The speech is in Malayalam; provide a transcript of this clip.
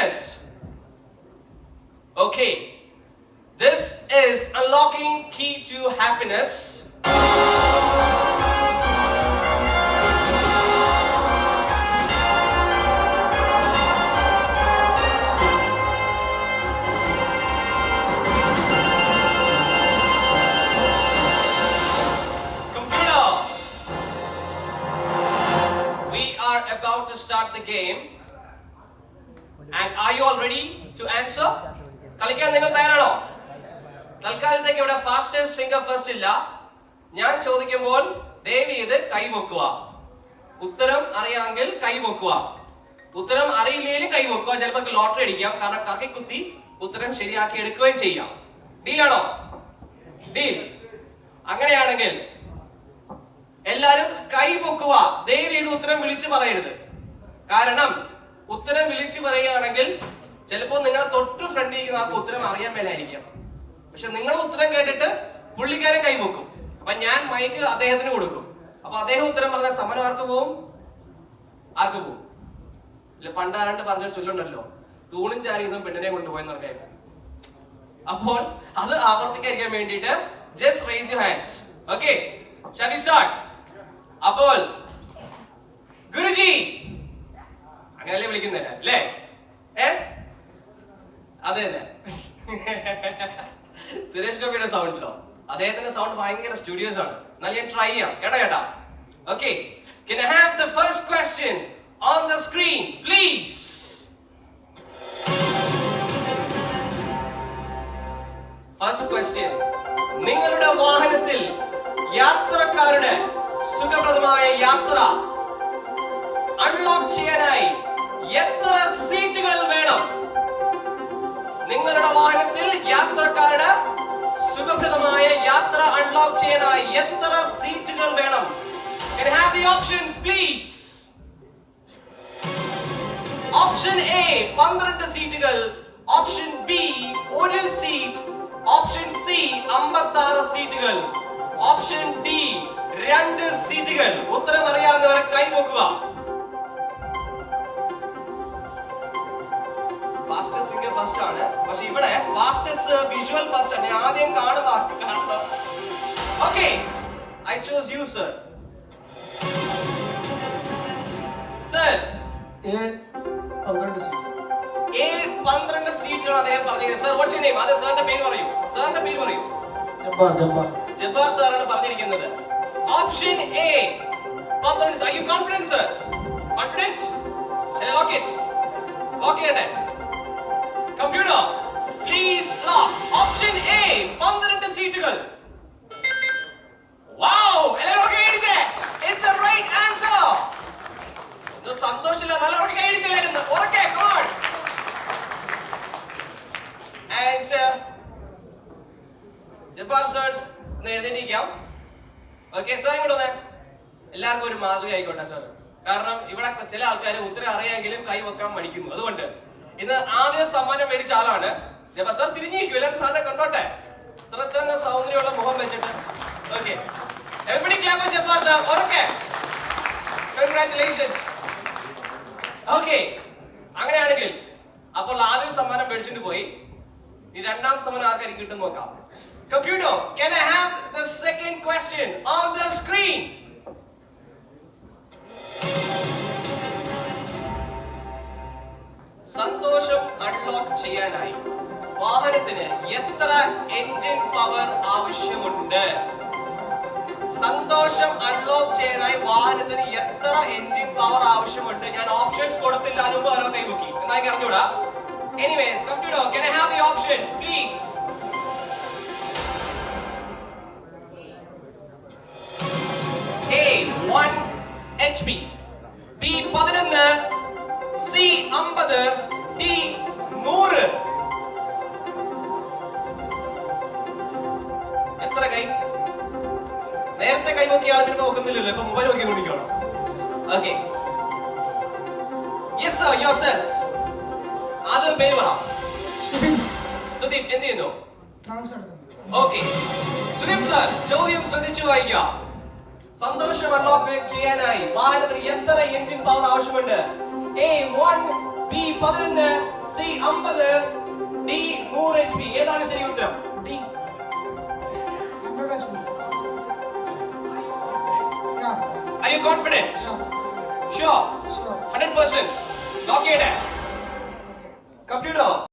happiness. Okay, this is unlocking key to happiness. About to start the game, and are you all ready to answer? കളിക്കാൻ നിങ്ങൾ തയ്യാറാണോ? തൽക്കാലത്തേക്ക് ഇവിടെ ഫാസ്റ്റസ്റ്റ് ഫിംഗർ ഫസ്റ്റ് ഇല്ല. ഞാൻ ചോദിക്കുമ്പോൾ ദയവ് ചെയ്ത് കൈവെക്കുക. ഉത്തരം അറിയാമെങ്കിൽ കൈവെക്കുക. ഉത്തരം അറിയില്ലെങ്കിലും കൈവെക്കുക. ചിലപ്പോൾ ലോട്ടറി അടിക്കാം, കാരണം കറക്കി കുത്തി ഉത്തരം ശരിയാക്കി എടുക്കുകയും ചെയ്യാം. ഡീലാണോ? ഡീൽ. അങ്ങനെയാണെങ്കിൽ എല്ലാരും കൈപൊക്കുക. ദയവ് ചെയ്ത് ഉത്തരം വിളിച്ചു പറയരുത്. കാരണം ഉത്തരം വിളിച്ചു പറയുകയാണെങ്കിൽ ചിലപ്പോൾ നിങ്ങളുടെ തൊട്ട് ഫ്രണ്ടിൽ ഇരിക്കുന്ന ആൾക്ക് ഉത്തരം അറിയാൻ മേലായിരിക്കാം. പക്ഷെ നിങ്ങളുടെ ഉത്തരം കേട്ടിട്ട് പുള്ളിക്കാരൻ കൈപൊക്കും. അപ്പൊ ഞാൻ മൈക്ക് അദ്ദേഹത്തിന് കൊടുക്കും. അപ്പൊ അദ്ദേഹം ഉത്തരം പറഞ്ഞാൽ സമ്മാനം ആർക്ക് പോവും? ആർക്ക് പോവും? ഇല്ല, പണ്ടാരണ്ട് പറഞ്ഞ ചൊല്ലുണ്ടല്ലോ, തൂണും ചാരിയുന്നതും പെണ്ണിനെ കൊണ്ടുപോയെന്ന് പറഞ്ഞാൽ. അപ്പോൾ അത് ആവർത്തിക്കാൻ വേണ്ടിയിട്ട് just raise your hands. Okay, shall we start? അപ്പോൾ ഗുരുജി അങ്ങനെയല്ലേ വിളിക്കുന്നില്ല അല്ലേ? അതെ തന്നെ. സുരേഷ് ഗോപിയുടെ സൗണ്ടിലോ? അദ്ദേഹത്തിന്റെ സൗണ്ട് ഭയങ്കര സ്റ്റുഡിയോസ് ആണ്. എന്നാൽ ഞാൻ ട്രൈ ചെയ്യാം. കേട്ടാ? Okay, can I have the first question on the screen please? First question, നിങ്ങളുടെ വാഹനത്തിൽ യാത്രക്കാരുടെ സുഖപ്രദമായ യാത്ര അൺലോക്ക് ചെയ്യാനായി എത്ര സീറ്റുകൾ വേണം? നിങ്ങളുടെ വാഹനത്തിൽ യാത്രക്കാരുടെ സുഖപ്രദമായ യാത്ര അൺലോക്ക് ചെയ്യാനായി എത്ര സീറ്റുകൾ വേണം? Can I have the options please? Option A 12 സീറ്റുകൾ, option B 1 seat, option C 56 സീറ്റുകൾ, ഓപ്ഷൻ ഡി 2 സീറ്റുകൾ. ഉത്തരം അറിയാവുന്നവർ കൈവെക്കുക. ഫാസ്റ്റസ്റ്റ് ഫിംഗർ ഫസ്റ്റ് ആണ്, പക്ഷെ ഇവിടെ ഫാസ്റ്റസ്റ്റ് വിഷ്വൽ ഫസ്റ്റ് ആണ്. ആദ്യം കാണുക. Okay, I chose you sir. Sir, A 12 seat. A 12 സീറ്റുകൾ അദ്ദേഹം പറഞ്ഞത്. Sir, what's your name? ആദ്യം സാറിന്റെ പേര് പറയൂ. സാറിന്റെ പേര് പറയൂ. ജബ്ബാർ സാറാണ് പറഞ്ഞിരിക്കുന്നത്. Option A 12. Are you confident sir? Confident? Shall I lock it? Lock ചെയ്യട്ടെ. Computer, please lock. Option A 12 സീറ്റുകൾ. Wow! എല്ലാവരും കൈയടിച്ചേ. It's a right answer. സന്തോഷമില്ല, നല്ലവർക്ക് കൈയടിച്ചായിരുന്നു. ഉറക്കെ, come on. And Jabbar sir's എഴുതിയിരിക്കാം. ഓക്കെ സാർ, ഇങ്ങോട്ട് വന്നേ. എല്ലാവർക്കും ഒരു മാതൃക ആയിക്കോട്ടെ സാർ. കാരണം ഇവിടെ ചില ആൾക്കാർ ഉത്തരം അറിയാമെങ്കിലും കൈവെക്കാൻ മടിക്കുന്നു. അതുകൊണ്ട് ഇന്ന് ആദ്യ സമ്മാനം മേടിച്ച ആളാണ് ജബ്ബാർ സാർ. തിരിഞ്ഞിരിക്കും, എല്ലാവരും സാറിനെ കണ്ടോട്ടെ. സാർ ഇത്ര സൗന്ദര്യമുള്ള മുഖം വെച്ചിട്ട്. Okay, everybody clap for Jabbar sir. Okay, congratulations. Okay, അങ്ങനെയാണെങ്കിൽ അപ്പോൾ ആദ്യ സമ്മാനം മേടിച്ചിട്ട് പോയി. ഈ രണ്ടാം സമ്മാനം ആർക്കായിരിക്കും കിട്ടും നോക്കാം. Computer, can I have the second question on the screen? സന്തോഷം അൺലോക്ക് ചെയ്യാനായി വാഹനത്തിന് എത്ര എഞ്ചിൻ പവർ ആവശ്യമുണ്ട്? സന്തോഷം അൺലോക്ക് ചെയ്യാനായി വാഹനത്തിന് എത്ര എഞ്ചിൻ പവർ ആവശ്യമുണ്ട്? ഞാൻ ഓപ്ഷൻസ് കൊടുത്തില്ല, അനുമ്പ് ഓരോ കൈമുക്കി എന്നായി അറിഞ്ഞൂടാ. Anyways, computer, can I have the options please? A 1 HP, B 11, C 50, D 100. എത്ര കൈ? നേരത്തെ കൈ നോക്കിയ ആൾ പിന്നെ നോക്കുന്നില്ലല്ലോ, ഇപ്പൊ മൊബൈൽ നോക്കി കൊണ്ടിരിക്കണം. Okay, yes sir, yourself. ആദ്യം പേര് പറ. സുദീപ് എന്ത് ചെയ്യുന്നു? ഓക്കെ, സുദീപ് സർ ചോദ്യം ശ്രദ്ധിച്ചു വായിക്കുക. സന്തോഷം അൺലോക്ക് ചെയ്യാനായി വാഹനത്തിന് എത്ര എഞ്ചിൻ പവർ ആവശ്യമുണ്ട്? A 1, B B 11, C 50, D 100 HP. ഏതാണ് ശരി ഉത്തരം? D. 100 HP. Yeah. Are you confident? Yeah. Sure. Sure. 100%. Lock it in. Okay. Computer.